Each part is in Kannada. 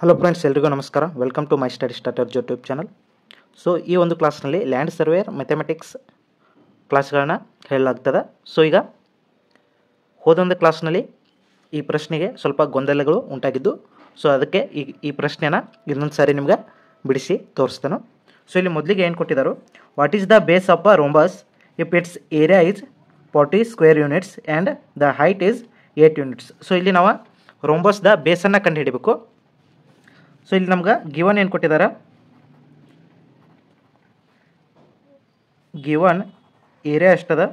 ಹಲೋ ಫ್ರೆಂಡ್ಸ್, ಎಲ್ರಿಗೂ ನಮಸ್ಕಾರ. Welcome to my study starter YouTube channel. So ಈ ಒಂದು ಕ್ಲಾಸ್ನಲ್ಲಿ ಲ್ಯಾಂಡ್ ಸರ್ವೇಯರ್ ಮ್ಯಾಥಮೆಟಿಕ್ಸ್ ಕ್ಲಾಸ್ಗಳನ್ನ ಹೇಳಲಾಗ್ತದೆ. ಸೊ ಈಗ ಹೋದೊಂದು ಕ್ಲಾಸ್ನಲ್ಲಿ ಈ ಪ್ರಶ್ನೆಗೆ ಸ್ವಲ್ಪ ಗೊಂದಲಗಳು ಉಂಟಾಗಿದ್ದು, ಸೊ ಅದಕ್ಕೆ ಈ ಪ್ರಶ್ನೆನ ಇನ್ನೊಂದು ಸಾರಿ ನಿಮ್ಗೆ ಬಿಡಿಸಿ ತೋರಿಸ್ತಾನೆ. ಸೊ ಇಲ್ಲಿ ಮೊದಲಿಗೆ ಏನು ಕೊಟ್ಟಿದ್ದಾರೆ, what is the base of a rhombus if it's area is 40 square units and the height is 8 units. So ಇಲ್ಲಿ ನಾವು ರೋಂಬಸ್ದ ಬೇಸನ್ನು ಕಂಡುಹಿಡಬೇಕು. ಸೊ ಇಲ್ಲಿ ನಮ್ಗೆ ಗಿವನ್ ಏನು ಕೊಟ್ಟಿದ್ದಾರೆ, ಗಿವನ್ ಏರಿಯಾ ಎಷ್ಟದ,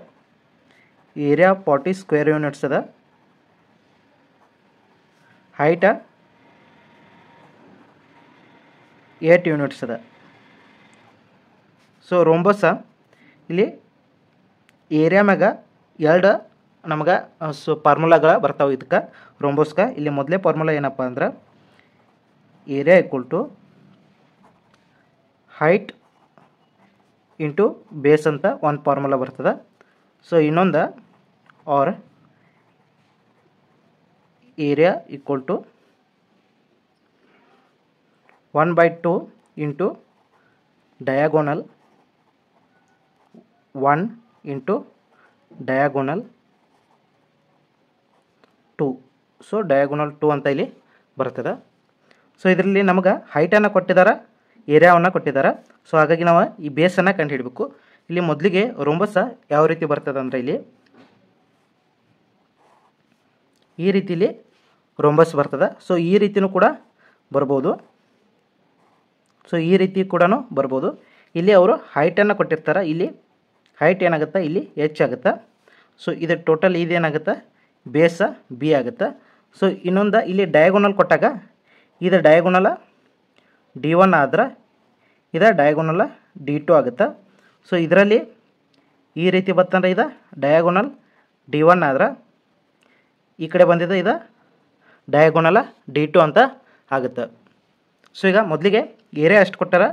ಏರಿಯಾ 40 ಸ್ಕ್ವೇರ್ ಯೂನಿಟ್ಸ್ ಅದ, ಹೈಟ 8 ಯೂನಿಟ್ಸ್ ಅದ. ಸೊ ರೋಂಬಸ್ ಇಲ್ಲಿ ಏರಿಯಾ ಮ್ಯಾಗ ಎರಡು ನಮ್ಗೆ ಫಾರ್ಮುಲಾಗಳು ಬರ್ತಾವೆ ಇದಕ್ಕೆ ರೋಂಬಸ್ಗೆ. ಇಲ್ಲಿ ಮೊದಲೇ ಫಾರ್ಮುಲಾ ಏನಪ್ಪ ಅಂದ್ರೆ area equal to height into base ಅಂತ ಒಂದು ಫಾರ್ಮುಲಾ ಬರ್ತದೆ. ಸೊ ಇನ್ನೊಂದು or area equal to 1/2 into diagonal 1 into diagonal 2. So diagonal 2 ಅಂತ ಇಲ್ಲಿ ಬರ್ತದೆ. ಸೊ ಇದರಲ್ಲಿ ನಮಗೆ ಹೈಟನ್ನು ಕೊಟ್ಟಿದ್ದಾರೆ, ಏರಿಯಾವನ್ನು ಕೊಟ್ಟಿದ್ದಾರೆ. ಸೊ ಹಾಗಾಗಿ ನಾವು ಈ ಬೇಸನ್ನು ಕಂಡುಹಿಡಬೇಕು. ಇಲ್ಲಿ ಮೊದಲಿಗೆ ರೋಂಬಸ್ ಯಾವ ರೀತಿ ಬರ್ತದೆ ಅಂದರೆ ಇಲ್ಲಿ ಈ ರೀತಿಲಿ ರೋಂಬಸ್ ಬರ್ತದೆ. ಸೊ ಈ ರೀತಿಯೂ ಕೂಡ ಬರ್ಬೋದು, ಸೊ ಈ ರೀತಿ ಕೂಡ ಬರ್ಬೋದು. ಇಲ್ಲಿ ಅವರು ಹೈಟನ್ನು ಕೊಟ್ಟಿರ್ತಾರೆ, ಇಲ್ಲಿ ಹೈಟ್ ಏನಾಗುತ್ತೆ, ಇಲ್ಲಿ ಹೆಚ್ಚಾಗುತ್ತೆ. ಸೊ ಇದು ಟೋಟಲ್ ಇದೇನಾಗುತ್ತೆ, ಬೇಸ ಬಿ ಆಗುತ್ತೆ. ಸೊ ಇನ್ನೊಂದು ಇಲ್ಲಿ ಡಯಾಗೋನಲ್ ಕೊಟ್ಟಾಗ ಇದು ಡಯಾಗೋನಲ D1 ಆದ್ರೆ ಇದು ಡಯಾಗೋನಲ D2 ಆಗುತ್ತೆ. ಸೊ ಇದರಲ್ಲಿ ಈ ರೀತಿ ಬರ್ತಂದ್ರೆ ಇದು ಡಯಾಗೋನಲ್ D1 ಆದ್ರೆ ಈ ಕಡೆ ಬಂದಿದೆ ಇದು ಡಯಾಗೋನಲ D2 ಅಂತ ಆಗುತ್ತೆ. ಸೊ ಈಗ ಮೊದಲಿಗೆ ಏರಿಯಾ ಎಷ್ಟು ಕೊಟ್ಟಾರ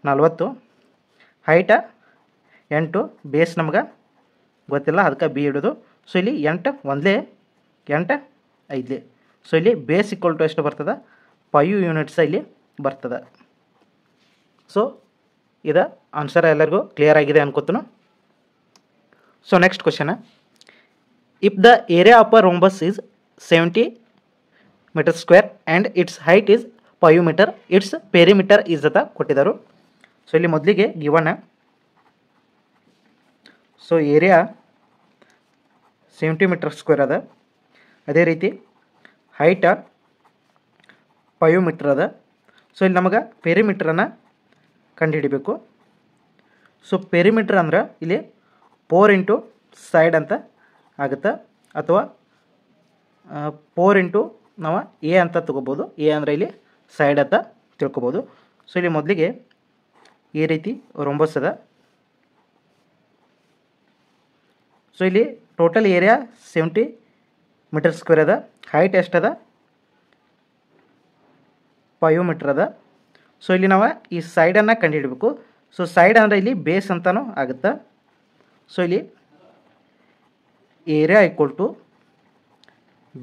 40, ಹೈಟ 8, ಬೇಸ್ ನಮ್ಗೆ ಗೊತ್ತಿಲ್ಲ ಅದಕ್ಕೆ ಬಿ ಇಡೋದು. ಸೊ ಇಲ್ಲಿ 8 ಒಂದಲೇ 8 5. ಸೊ ಇಲ್ಲಿ ಬೇಸ್ ಈಕ್ವಲ್ ಟು ಎಷ್ಟು ಬರ್ತದೆ, 5 ಯೂನಿಟ್ಸ್ ಇಲ್ಲಿ ಬರ್ತದೆ. ಸೊ ಇದು ಆನ್ಸರ್ ಎಲ್ಲರಿಗೂ ಕ್ಲಿಯರ್ ಆಗಿದೆ ಅನ್ಕೋತೀನಿ. So next question, if the area of a rhombus is 70 meter square and its height is 5 meter, its perimeter is ಅಂತ ಕೊಟ್ಟಿದ್ದಾರೆ. ಸೊ ಇಲ್ಲಿ ಮೊದಲಿಗೆ given, so area 70 meter square ಅದ, ಅದೇ ರೀತಿ ಹೈಟ 5 ಮೀಟ್ರ್ ಅದ. ಸೊ ಇಲ್ಲಿ ನಮಗೆ ಪೆರಿಮೀಟ್ರನ್ನು ಕಂಡುಹಿಡಿಬೇಕು. ಸೊ ಪೆರಿಮೀಟ್ರ್ ಅಂದ್ರೆ ಇಲ್ಲಿ 4 ಇಂಟು ಸೈಡ್ ಅಂತ ಆಗುತ್ತೆ, ಅಥವಾ 4 ಇಂಟು ನಾವು ಎ ಅಂತ ತಗೋಬೋದು. ಎ ಅಂದರೆ ಇಲ್ಲಿ ಸೈಡ್ ಅಂತ ತಿಳ್ಕೊಬೋದು. ಸೊ ಇಲ್ಲಿ ಮೊದಲಿಗೆ ಈ ರೀತಿ ರೋಂಬಸ್ ಅದ. ಸೊ ಇಲ್ಲಿ ಟೋಟಲ್ ಏರಿಯಾ 70 ಮೀಟರ್ ಸ್ಕ್ವೇರ್ ಅದ, ಹೈಟ್ ಎಷ್ಟದ 5 ಮೀಟ್ರ್ ಅದ. ಸೊ ಇಲ್ಲಿ ನಾವು ಈ ಸೈಡನ್ನು ಕಂಡುಹಿಡಬೇಕು. ಸೊ ಸೈಡ್ ಅಂದರೆ ಇಲ್ಲಿ ಬೇಸ್ ಅಂತಲೂ ಆಗುತ್ತೆ. ಸೊ ಇಲ್ಲಿ area equal to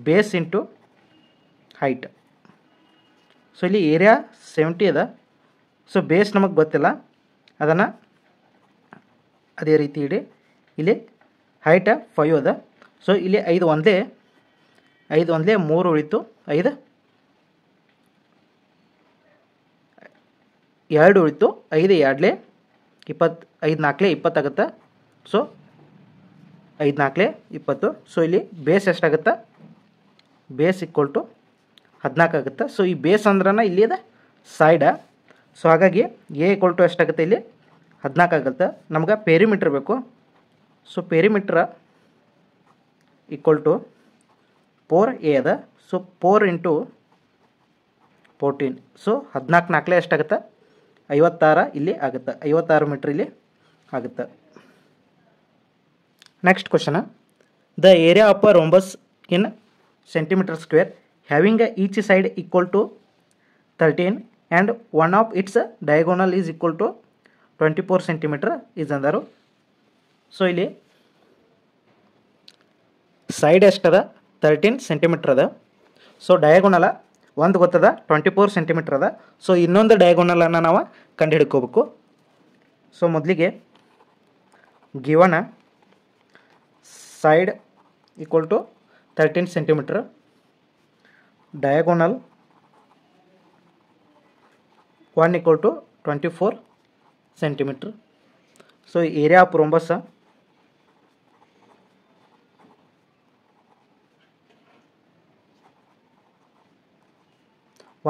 base into height. So ಇಲ್ಲಿ ಏರಿಯಾ 70 ಅದ, ಸೊ ಬೇಸ್ ನಮಗೆ ಗೊತ್ತಿಲ್ಲ, ಅದನ್ನು ಅದೇ ರೀತಿ ಇಡಿ. ಇಲ್ಲಿ ಹೈಟ್ 5 ಅದ. ಸೊ ಇಲ್ಲಿ 5 ಒಂದೇ 3 ಉಳಿತು, 5 2 ಉಳಿತು, 5 2 20, 5 4 20 ಆಗುತ್ತೆ. ಸೊ 5 4 20. ಸೊ ಇಲ್ಲಿ ಬೇಸ್ ಎಷ್ಟಾಗುತ್ತೆ, ಬೇಸ್ ಈಕ್ವಲ್ ಟು 14 ಆಗುತ್ತೆ. ಸೊ ಈ ಬೇಸ್ ಅಂದ್ರನ ಇಲ್ಲಿ ಇದೆ ಸೈಡ. ಸೊ ಹಾಗಾಗಿ ಎ ಈಕ್ವಲ್ ಟು ಎಷ್ಟಾಗುತ್ತೆ, ಇಲ್ಲಿ 14 ಆಗುತ್ತೆ. ನಮ್ಗೆ ಪೆರಿಮೀಟ್ರ್ ಬೇಕು. So perimeter equal to 4a ಅದ. So 4 into 14. ಸೊ 14 4 ಎಷ್ಟಾಗುತ್ತೆ, 56 ಇಲ್ಲಿ ಆಗುತ್ತೆ, 56 ಮೀಟ್ರ್ ಇಲ್ಲಿ ಆಗುತ್ತೆ. Next question, the area of a rhombus in centimeter square having each side equal to 13 and one of its diagonal is equal to 24 centimeter is ಅಂದರು. ಸೊ ಇಲ್ಲಿ ಸೈಡ್ ಎಷ್ಟದ 13 ಸೆಂಟಿಮೀಟ್ರ್ ಅದ. ಸೊ ಡಯಾಗೋನಲ ಒಂದು ಗೊತ್ತದ 24 ಸೆಂಟಿಮೀಟರ್ ಅದ. ಸೊ ಇನ್ನೊಂದು ಡಯಾಗೋನಲನ್ನು ನಾವು ಕಂಡು ಹಿಡ್ಕೋಬೇಕು. ಸೊ ಮೊದಲಿಗೆ given side equal to 13 centimetre, diagonal 1 equal to 24 centimetre. So area of rhombus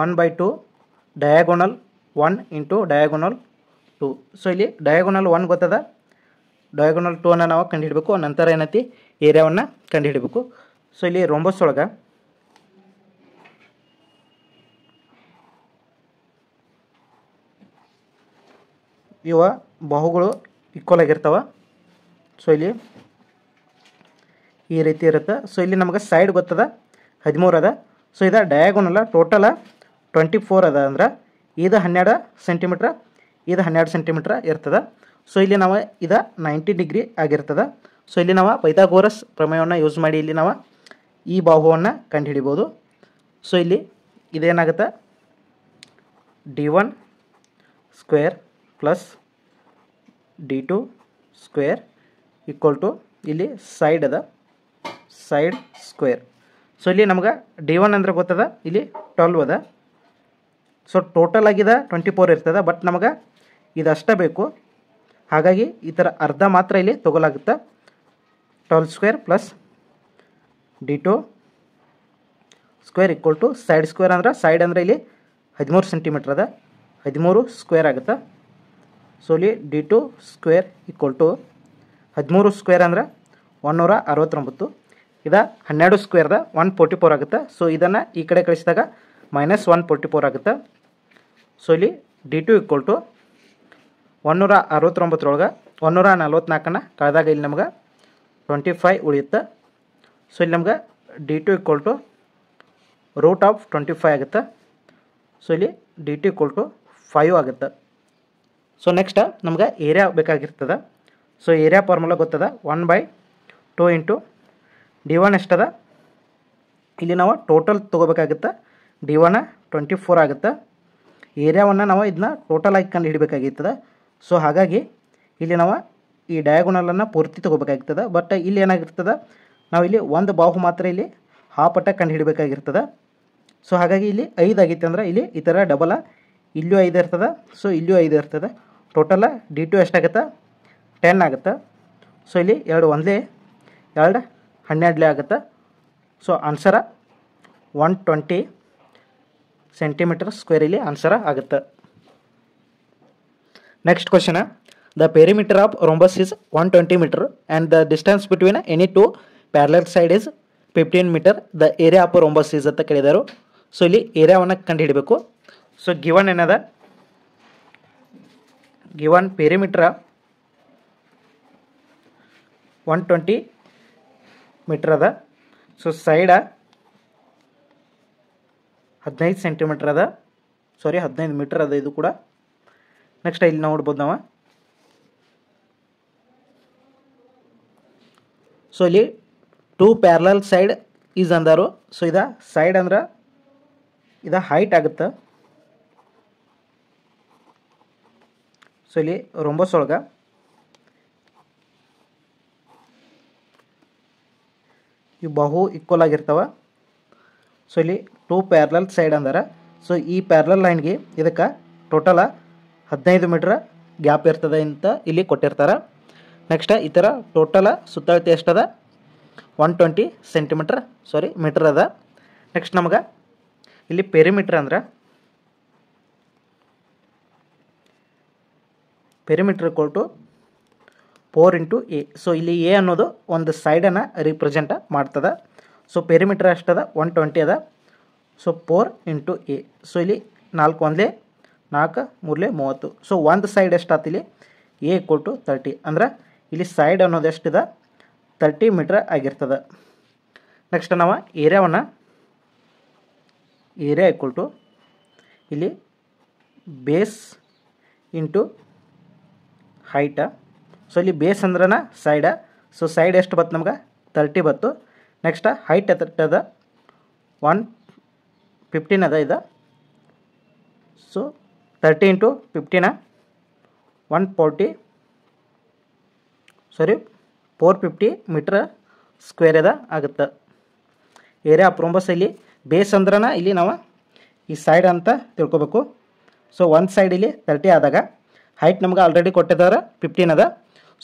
1/2 diagonal 1 into diagonal 2. So ಇಲ್ಲಿ ಡಯಾಗೋನಲ್ 1 ಗೊತ್ತದ, ಡಯಾಗೋನಲ್ 2 ಅನ್ನು ನಾವು ಕಂಡುಹಿಡಬೇಕು. ನಂತರ ಏನೈತಿ ಏರಿಯಾವನ್ನು ಕಂಡುಹಿಡಬೇಕು. ಸೊ ಇಲ್ಲಿ ರೋಂಬಸ್ ಒಳಗೆ ಇವ ಬಾಹುಗಳು ಈಕ್ವಲ್ ಆಗಿರ್ತಾವ. ಸೊ ಇಲ್ಲಿ ಈ ರೀತಿ ಇರುತ್ತೆ. ಸೊ ಇಲ್ಲಿ ನಮಗೆ ಸೈಡ್ ಗೊತ್ತದ 13 ಅದ. ಸೊ ಇದು ಡಯಾಗೋನಲ್ಲ ಟೋಟಲ 24 ಅದ. ಅಂದ್ರೆ ಇದು 12 ಸೆಂಟಿಮೀಟ್ರ್, ಇದು 12 ಸೆಂಟಿಮೀಟ್ರ್ ಇರ್ತದೆ. ಸೊ ಇಲ್ಲಿ ನಾವು ಇದು 90 ಡಿಗ್ರಿ ಆಗಿರ್ತದೆ. ಸೊ ಇಲ್ಲಿ ನಾವು ಪೈಥಾಗೋರಸ್ ಪ್ರಮೇಯವನ್ನು ಯೂಸ್ ಮಾಡಿ ಇಲ್ಲಿ ನಾವು ಈ ಬಾಹುವನ್ನು ಕಂಡುಹಿಡಿಬೋದು. ಸೊ ಇಲ್ಲಿ ಇದೇನಾಗುತ್ತೆ, D1 square plus D2 square equal to ಇಲ್ಲಿ ಸೈಡ್ ಅದ, ಸೈಡ್ ಸ್ಕ್ವೇರ್. ಸೊ ಇಲ್ಲಿ ನಮ್ಗೆ D1 ಅಂದ್ರೆ ಗೊತ್ತದ, ಇಲ್ಲಿ 12 ಅದ. ಸೊ ಟೋಟಲ್ ಆಗಿದೆ 24 ಇರ್ತದೆ. ಬಟ್ ನಮಗೆ ಇದಷ್ಟೇ ಬೇಕು, ಹಾಗಾಗಿ ಈ ಥರ ಅರ್ಧ ಮಾತ್ರ ಇಲ್ಲಿ ತೊಗೊಲಾಗುತ್ತೆ. 12 square plus D2 square equal to side square ಅಂದ್ರೆ ಸೈಡ್ ಅಂದರೆ ಇಲ್ಲಿ 13 ಸೆಂಟಿಮೀಟ್ರ್ ಅದ, 13 ಸ್ಕ್ವೇರ್ ಆಗುತ್ತೆ. ಸೊ ಇಲ್ಲಿ D2 square equal to 13 square ಅಂದರೆ 169. ಇದು 12 ಸ್ಕ್ವೇರ್ದ 144 ಆಗುತ್ತೆ. ಸೊ ಇದನ್ನು ಈ ಕಡೆ ಕಳಿಸಿದಾಗ -144 ಆಗುತ್ತೆ. ಸೊ ಇಲ್ಲಿ D2 ಈಕ್ವಲ್ ಟು 169 144 ಕಳೆದಾಗ ಇಲ್ಲಿ ನಮ್ಗೆ 25 ಉಳಿಯುತ್ತೆ. ಸೊ ಇಲ್ಲಿ ನಮ್ಗೆ D2 ಈಕ್ವಲ್ ಟು √25 ಆಗುತ್ತೆ. ಸೊ ಇಲ್ಲಿ D2 ಈಕ್ವಲ್ ಟು 5 ಆಗುತ್ತೆ. ಸೊ ನೆಕ್ಸ್ಟ್ ನಮ್ಗೆ ಏರಿಯಾ ಬೇಕಾಗಿರ್ತದೆ. ಸೊ ಏರಿಯಾ ಫಾರ್ಮುಲಾ ಗೊತ್ತದ, 1/2 ಇಂಟು D1 ಎಷ್ಟದ, ಇಲ್ಲಿ ನಾವು ಟೋಟಲ್ ತೊಗೋಬೇಕಾಗುತ್ತೆ. D1 24 ಆಗುತ್ತೆ. ಏರಿಯಾವನ್ನು ನಾವು ಇದನ್ನ ಟೋಟಲ್ ಆಗಿ ಕಂಡು ಹಿಡಿಬೇಕಾಗಿರ್ತದೆ. ಸೊ ಹಾಗಾಗಿ ಇಲ್ಲಿ ನಾವು ಈ ಡಯಾಗೋನಲನ್ನು ಪೂರ್ತಿ ತೊಗೋಬೇಕಾಗ್ತದೆ. ಬಟ್ ಇಲ್ಲಿ ಏನಾಗಿರ್ತದೆ, ನಾವು ಇಲ್ಲಿ ಒಂದು ಬಾಹು ಮಾತ್ರ ಇಲ್ಲಿ ಹಾಪಟ್ಟ ಕಂಡು ಹಿಡಬೇಕಾಗಿರ್ತದೆ. ಸೊ ಹಾಗಾಗಿ ಇಲ್ಲಿ 5 ಆಗಿತ್ತು ಅಂದ್ರೆ ಇಲ್ಲಿ ಈ ಥರ ಡಬಲ ಇಲ್ಲೂ 5 ಇರ್ತದೆ. ಸೊ ಇಲ್ಲೂ 5 ಇರ್ತದೆ. ಟೋಟಲ D2 ಎಷ್ಟಾಗುತ್ತೆ, 10 ಆಗುತ್ತೆ. ಸೊ ಇಲ್ಲಿ 2 ಒಂದೇ 2 12 ಆಗುತ್ತೆ. ಸೊ ಆನ್ಸರ 120 ಸೆಂಟಿಮೀಟರ್ ಸ್ಕ್ವೇರ್ ಇಲ್ಲಿ ಆನ್ಸರ್ ಆಗುತ್ತೆ. Next question, the perimeter of rhombus is 120 meter and the distance between any two parallel side is 15 meter. The area of rhombus is ಅಂತ ಕೇಳಿದರು. ಸೊ ಇಲ್ಲಿ ಏರಿಯಾವನ್ನು ಕಂಡುಹಿಡಬೇಕು. ಸೊ ಗಿವನ್ ಏನದ, ಗಿವನ್ ಪೆರಿಮೀಟರ್ 120 ಮೀಟರ್ ಅದ. ಸೊ ಸೈಡ 15 ಸೆಂಟಿಮೀಟರ್ ಅದ, ಸಾರಿ 15 ಮೀಟರ್ ಅದ ಇದು ಕೂಡ. ನೆಕ್ಸ್ಟ್ ಇಲ್ಲಿ ನೋಡ್ಬೋದು ನಾವು. ಸೊ ಇಲ್ಲಿ 2 ಪ್ಯಾರಲಲ್ ಸೈಡ್ ಈಸ್ ಅಂದರು. ಸೊ ಇದು ಸೈಡ್ ಅಂದ್ರೆ ಇದು ಹೈಟ್ ಆಗುತ್ತೆ. ಸೊ ಇಲ್ಲಿ ರೋಂಬಸ್ ಒಳಗೆ ಈ ಬಾಹು ಈಕ್ವಲ್ ಆಗಿರ್ತಾವ. ಸೊ ಇಲ್ಲಿ 2 ಪ್ಯಾರಲಲ್ ಸೈಡ್ ಅಂದ್ರೆ, ಸೊ ಈ ಪ್ಯಾರಲಲ್ ಲೈನ್ಗೆ ಇದಕ್ಕೆ ಟೋಟಲ 15 ಮೀಟ್ರ್ ಗ್ಯಾಪ್ ಇರ್ತದೆ ಅಂತ ಇಲ್ಲಿ ಕೊಟ್ಟಿರ್ತಾರೆ. ನೆಕ್ಸ್ಟ್ ಈ ಥರ ಟೋಟಲ ಸುತ್ತಳತೆ ಎಷ್ಟದ, 120 ಸೆಂಟಿಮೀಟ್ರ್ ಸಾರಿ ಮೀಟ್ರ್ ಅದ. ನೆಕ್ಸ್ಟ್ ನಮ್ಗೆ ಇಲ್ಲಿ ಪೆರಿಮೀಟ್ರ್ ಅಂದ್ರೆ perimeter equal to 4 into A. So ಇಲ್ಲಿ A ಅನ್ನೋದು ಒಂದು ಸೈಡನ್ನು ರಿಪ್ರೆಸೆಂಟ್ ಮಾಡ್ತದೆ. ಸೊ ಪೆರಿಮೀಟ್ರ್ ಅಷ್ಟದ 120 ಅದ. So 4 into A. ಸೊ ಇಲ್ಲಿ 4 ಒಂದೇ 4 3 30. ಸೊ ಒಂದು ಸೈಡ್ ಎಷ್ಟಾಯ್ತು ಇಲ್ಲಿ A ಈಕ್ವಲ್ ಟು 30 ಅಂದ್ರೆ ಇಲ್ಲಿ ಸೈಡ್ ಅನ್ನೋದು ಎಷ್ಟಿದೆ 30 ಮೀಟ್ರ್ ಆಗಿರ್ತದೆ. ನೆಕ್ಸ್ಟ್ ನಾವು ಏರಿಯಾವನ್ನು ಏರಿಯಾ ಈಕ್ವಲ್ ಟು ಇಲ್ಲಿ ಬೇಸ್ ಇಂಟು ಹೈಟ. ಸೊ ಇಲ್ಲಿ ಬೇಸ್ ಅಂದ್ರನ ಸೈಡ. ಸೊ ಸೈಡ್ ಎಷ್ಟು ಬತ್ತು ನಮ್ಗೆ 30 ಬತ್ತು. ನೆಕ್ಸ್ಟ್ ಹೈಟ್ ಎತ್ತದ 1 15 ಅದ ಇದು. ಸೊ 30 ಇಂಟು 15 450 ಮೀಟ್ರ್ ಸ್ಕ್ವೇರ್ ಅದ ಆಗುತ್ತೆ. ಏರಿಯಾ ಆಫ್ ರೋಂಬಸ್ ಇಲ್ಲಿ ಬೇಸ್ ಅಂದ್ರನ ಇಲ್ಲಿ ನಾವು ಈ ಸೈಡ್ ಅಂತ ತಿಳ್ಕೊಬೇಕು. ಸೊ ಒಂದು ಸೈಡ್ ಇಲ್ಲಿ 30 ಆದಾಗ ಹೈಟ್ ನಮ್ಗೆ ಆಲ್ರೆಡಿ ಕೊಟ್ಟಿದ್ದಾರೆ 15 ಅದ.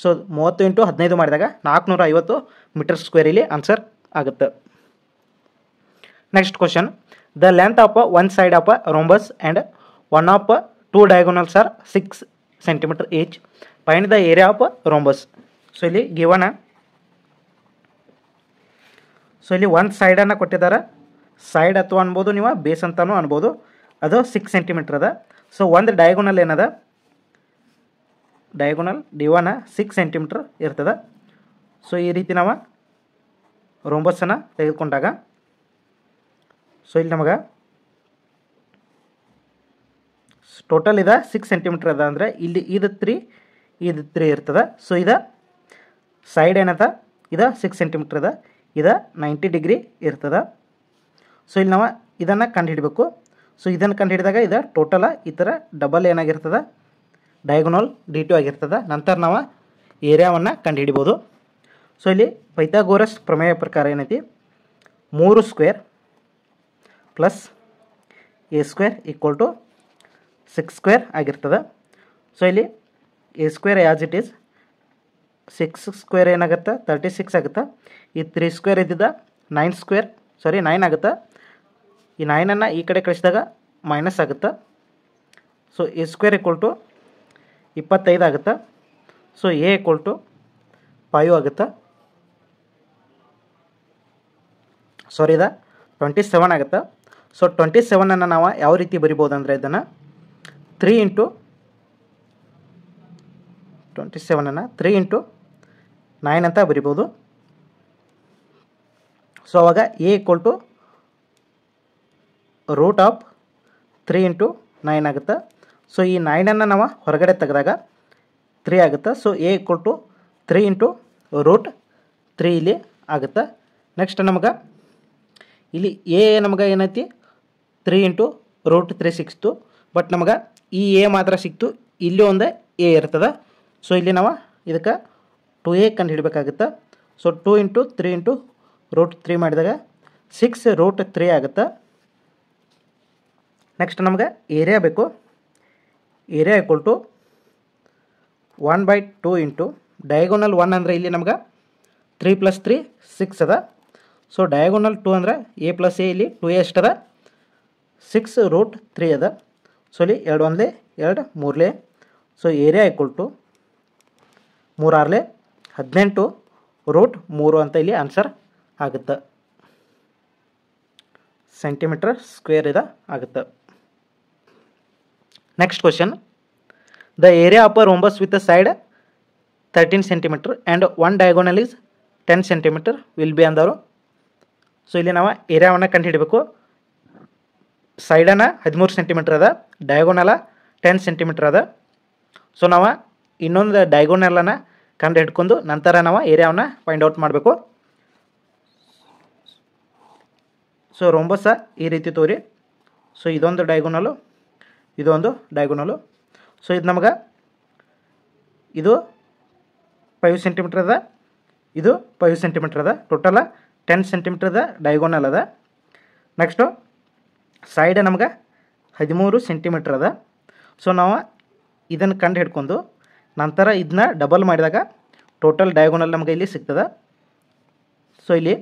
ಸೊ 30 ಇಂಟು 15 ಮಾಡಿದಾಗ 450 ಮೀಟರ್ ಸ್ಕ್ವೇರ್ ಇಲ್ಲಿ ಆನ್ಸರ್ ಆಗುತ್ತೆ. Next question, the length of one side of rhombus and one of two diagonals are 6 centimeter each. Find the area of rhombus. So ಇಲ್ಲಿ ಗಿವನ, ಸೊ ಇಲ್ಲಿ ಒಂದು ಸೈಡನ್ನು ಕೊಟ್ಟಿದ್ದಾರೆ. ಸೈಡ್ ಅಥವಾ ಅನ್ಬೋದು, ನೀವು ಬೇಸ್ ಅಂತಲೂ ಅನ್ಬೋದು. ಅದು 6 ಸೆಂಟಿಮೀಟ್ರ್ ಅದ. ಸೊ ಒಂದು ಡಯಾಗೋನಲ್ ಏನದ, ಡಯಾಗೋನಲ್ ಡಿವನ 6 ಸೆಂಟಿಮೀಟ್ರ್ ಇರ್ತದೆ. ಸೊ ಈ ರೀತಿ ನಾವು ರೋಂಬಸ್ಸನ್ನು ತೆಗೆದುಕೊಂಡಾಗ ಸೊ ಇಲ್ಲಿ ನಮಗೆ ಟೋಟಲ್ ಇದೆ 6 ಸೆಂಟಿಮೀಟ್ರ್ ಅದ. ಅಂದರೆ ಇಲ್ಲಿ ಇದು 3 ಇರ್ತದೆ. ಸೊ ಇದು ಸೈಡ್ ಏನದ, ಇದು 6 ಸೆಂಟಿಮೀಟ್ರ್ ಅದ, ಇದು 90 ಡಿಗ್ರಿ ಇರ್ತದೆ. ಸೊ ಇಲ್ಲಿ ನಾವು ಇದನ್ನು ಕಂಡುಹಿಡಬೇಕು. ಸೊ ಇದನ್ನು ಕಂಡುಹಿಡಿದಾಗ ಇದು ಟೋಟಲ ಈ ಥರ ಡಬಲ್ ಏನಾಗಿರ್ತದೆ, ಡಯಾಗೋನಲ್ D2 ಆಗಿರ್ತದೆ. ನಂತರ ನಾವು ಏರಿಯಾವನ್ನು ಕಂಡುಹಿಡಿಬೋದು. ಸೊ ಇಲ್ಲಿ ಪೈಥಾಗೋರಸ್ ಪ್ರಮೇಯ ಪ್ರಕಾರ ಏನೈತಿ, 3 square plus A square equal to 6 square ಆಗಿರ್ತದೆ. ಸೊ ಇಲ್ಲಿ A square as it is 6 square ಏನಾಗುತ್ತೆ 36 ಆಗುತ್ತೆ. ಈ 3 ಸ್ಕ್ವೇರ್ ಇದ್ದಿದ್ದ 9 ಆಗುತ್ತೆ. ಈ 9ಅನ್ನು ಈ ಕಡೆ ಕಳಿಸಿದಾಗ ಮೈನಸ್ ಆಗುತ್ತೆ. So A square equal to 25 ಆಗುತ್ತೆ. ಸೊ A ಈಕ್ವಲ್ ಟು 5 ಆಗುತ್ತೆ. ಸಾರಿ, ಇದು 27 ಆಗುತ್ತೆ. ಸೊ 27ಅನ್ನು ನಾವು ಯಾವ ರೀತಿ ಬರಿಬೋದು ಅಂದರೆ, ಇದನ್ನು 3 ಇಂಟು 27ಅನ್ನು 3 ಇಂಟು 9 ಅಂತ ಬರಿಬೋದು. ಸೊ ಅವಾಗ A ಈಕ್ವಲ್ ಟು ರೂಟ್ ಆಫ್ 3 ಇಂಟು 9 ಆಗುತ್ತೆ. ಸೊ ಈ 9ಅನ್ನು ನಾವು ಹೊರಗಡೆ ತೆಗೆದಾಗ 3 ಆಗುತ್ತೆ. So A equal to 3 into root 3 ಇಲ್ಲಿ ಆಗುತ್ತೆ. ನೆಕ್ಸ್ಟ್ ನಮಗೆ ಇಲ್ಲಿ A ನಮಗೆ ಏನೈತಿ 3 ಇಂಟು ರೂಟ್ 3 ಸಿಕ್ಸ್ತು. ಬಟ್ ನಮಗೆ ಈ A ಮಾತ್ರ ಸಿಕ್ತು, ಇಲ್ಲಿ ಒಂದೇ A ಇರ್ತದೆ. ಸೊ ಇಲ್ಲಿ ನಾವು ಇದಕ್ಕೆ 2A ಕಂಡುಹಿಡಬೇಕಾಗುತ್ತೆ. ಸೊ 2 ಇಂಟು 3 ಇಂಟು ರೂಟ್ 3 ಮಾಡಿದಾಗ 6 ರೂಟ್ 3 ಆಗುತ್ತೆ. ನೆಕ್ಸ್ಟ್ ನಮಗೆ ಏರಿಯಾ ಬೇಕು. Area equal to 1/2 into diagonal 1 ಅಂದರೆ ಇಲ್ಲಿ ನಮ್ಗೆ 3 + 3 6 ಅದ. ಸೊ ಡಯಾಗೋನಲ್ 2 ಅಂದರೆ A + A, ಇಲ್ಲಿ 2A ಎಷ್ಟದ 6 ರೂಟ್ 3 ಅದ. ಸೊ ಇಲ್ಲಿ 2 1 2 3. So area equal to 3 6 18 root 3 ಅಂತ ಇಲ್ಲಿ ಆನ್ಸರ್ ಆಗುತ್ತೆ. ಸೆಂಟಿಮೀಟರ್ ಸ್ಕ್ವೇರ್ ಇದು ಆಗುತ್ತೆ. Next question, the area of a rhombus with a side 13 centimetre and one diagonal is 10 centimetre will be ಅಂದವರು. ಸೊ ಇಲ್ಲಿ ನಾವು ಏರಿಯಾವನ್ನು ಕಂಡುಹಿಡಬೇಕು. ಸೈಡನ್ನು 13 ಸೆಂಟಿಮೀಟರ್ ಅದ, ಡಯಾಗೋನಲ 10 ಸೆಂಟಿಮೀಟರ್ ಅದ. ಸೊ ನಾವು ಇನ್ನೊಂದು ಡಯಾಗೋನಲನ್ನು ಕಂಡು ಹಿಡ್ಕೊಂಡು ನಂತರ ನಾವು ಏರಿಯಾವನ್ನು ಫೈಂಡ್ ಔಟ್ ಮಾಡಬೇಕು. ಸೊ ರೋಂಬಸ ಈ ರೀತಿ ತೋರಿ. ಸೊ ಇದೊಂದು ಡಯಾಗೋನಲು, ಇದೊಂದು ಡಯಾಗೋನಲು. ಸೊ ಇದು ನಮಗೆ ಇದು 5 ಸೆಂಟಿಮೀಟರ್ ಅದ, ಇದು 5 ಸೆಂಟಿಮೀಟರ್ ಅದ. ಟೋಟಲ 10 ಸೆಂಟಿಮೀಟರ್ ಅದ ಡಯಾಗೋನಲ್ ಅದ. ನೆಕ್ಸ್ಟು ಸೈಡ್ ನಮ್ಗೆ 13 ಸೆಂಟಿಮೀಟರ್ ಅದ. ಸೊ ನಾವು ಇದನ್ನು ಕಂಡು ಹಿಡ್ಕೊಂಡು ನಂತರ ಇದನ್ನ ಡಬಲ್ ಮಾಡಿದಾಗ ಟೋಟಲ್ ಡಯಾಗೋನಲ್ ನಮಗೆ ಇಲ್ಲಿ ಸಿಗ್ತದೆ. ಸೊ ಇಲ್ಲಿ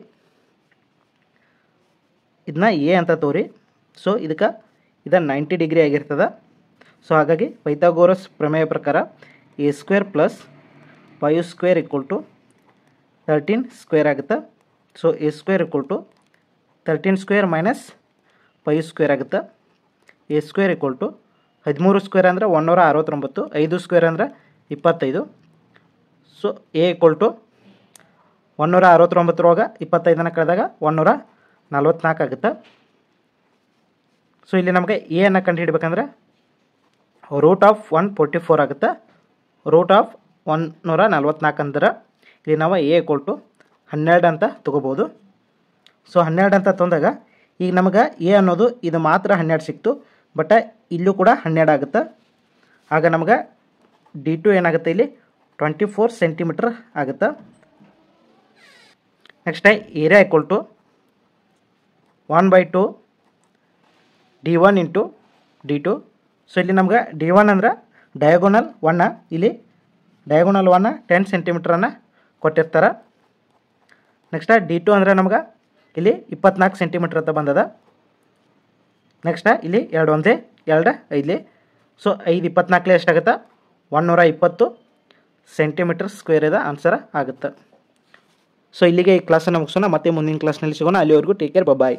ಇದನ್ನ A ಅಂತ ತೋರಿ. ಸೊ ಇದಕ್ಕೆ ಇದು 90 ಡಿಗ್ರಿ ಆಗಿರ್ತದೆ. ಸೊ ಹಾಗಾಗಿ ಪೈಥಾಗೋರಸ್ ಪ್ರಮೇಯ ಪ್ರಕಾರ A square plus 5 square equal to 13 square ಆಗುತ್ತೆ. So A square equal to 13 square minus 5 square ಆಗುತ್ತೆ. A square equal to 13 square ಅಂದರೆ 169, 5 ಸ್ಕ್ವೇರ್ ಅಂದರೆ 25. ಸೊ A ಈಕ್ವಲ್ ಟು 169 25 ಕಳೆದಾಗ 144 ಆಗುತ್ತೆ. ಸೊ ಇಲ್ಲಿ ನಮಗೆ A ಅನ್ನು ಕಂಡು ಹಿಡಬೇಕಂದ್ರೆ ರೂಟ್ ಆಫ್ 144 ಆಗುತ್ತೆ. ರೂಟ್ ಆಫ್ 144 ಅಂದ್ರೆ ಇಲ್ಲಿ ನಾವು A ಈಕ್ವಲ್ ಟು 12 ಅಂತ ತೊಗೋಬೋದು. ಸೊ 12 ಅಂತ ತಂದಾಗ ಈಗ ನಮಗೆ ಎ ಅನ್ನೋದು ಇದು ಮಾತ್ರ 12 ಸಿಕ್ತು, ಬಟ್ ಇಲ್ಲೂ ಕೂಡ 12 ಆಗುತ್ತೆ. ಆಗ ನಮಗೆ D2 ಏನಾಗುತ್ತೆ ಇಲ್ಲಿ 24 ಸೆಂಟಿಮೀಟರ್ ಆಗುತ್ತೆ. Next area equal to 1/2 D1 into D2. So ಇಲ್ಲಿ ನಮ್ಗೆ D1 ಅಂದ್ರೆ ಡಯಾಗೋನಲ್ 1, ಇಲ್ಲಿ ಡಯಾಗೋನಲ್ 1 10 ಸೆಂಟಿಮೀಟ್ರನ್ನು ಕೊಟ್ಟಿರ್ತಾರೆ. ನೆಕ್ಸ್ಟ್ D2 ಅಂದರೆ ನಮ್ಗೆ ಇಲ್ಲಿ 24 ಸೆಂಟಿಮೀಟ್ರ್ ಅಂತ ಬಂದದ. ನೆಕ್ಸ್ಟ್ ಇಲ್ಲಿ 2 1 2 5, ಸೊ 5 24 ಎಷ್ಟಾಗುತ್ತೆ 120 ಸೆಂಟಿಮೀಟರ್ ಸ್ಕ್ವೇರ್ ಇದೆ ಆನ್ಸರ್ ಆಗುತ್ತೆ. ಸೊ ಇಲ್ಲಿಗೆ ಈ ಕ್ಲಾಸನ್ನು ಮುಗಿಸೋಣ, ಮತ್ತೆ ಮುಂದಿನ ಕ್ಲಾಸ್ನಲ್ಲಿ ಸಿಗೋಣ. ಅಲ್ಲಿವರೆಗೂ ಟೇಕ್ ಕೇರ್, ಬಾಯ್.